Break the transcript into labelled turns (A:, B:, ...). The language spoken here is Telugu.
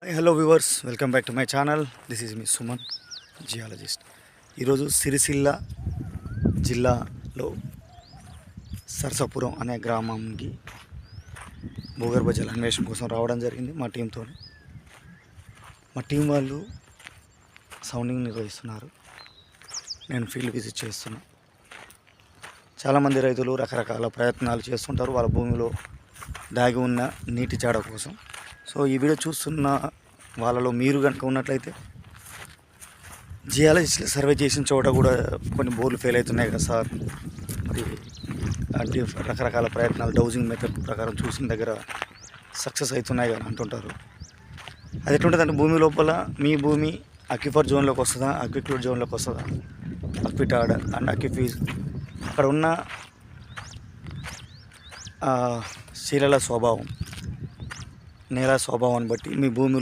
A: Hello viewers, welcome back to my channel. This is me Suman, geologist. ఈరోజు సిరిసిల్ల జిల్లాలో సరసాపురం అనే గ్రామంకి భూగర్భ జల అన్వేషణ కోసం రావడం జరిగింది మా టీంతో. మా టీం వాళ్ళు సౌండింగ్ నిర్వహిస్తున్నారు, నేను ఫీల్డ్ విజిట్ చేస్తున్నా. చాలామంది రైతులు రకరకాల ప్రయత్నాలు చేస్తుంటారు వాళ్ళ భూమిలో దాగి ఉన్న నీటి జాడ కోసం. సో ఈ వీడియో చూస్తున్న వాళ్ళలో మీరు కనుక ఉన్నట్లయితే, జియాలజిస్టులు సర్వే చేసిన చోట కూడా కొన్ని బోర్లు ఫెయిల్ అవుతున్నాయి కదా సార్, మరి రకరకాల ప్రయత్నాలు డౌజింగ్ మెథడ్ ప్రకారం చూసిన దగ్గర సక్సెస్ అవుతున్నాయి కదా అంటుంటారు. అది ఎట్లుంటుందంటే, భూమి లోపల మీ భూమి అక్విఫర్ జోన్లోకి వస్తుందా, అక్విక్లూడ్ జోన్లోకి వస్తుందా, అక్విటాడ్ అండ్ అక్విఫీజ్, అక్కడ ఉన్న శిలల స్వభావం, నేల స్వభావాన్ని బట్టి మీ భూమిలో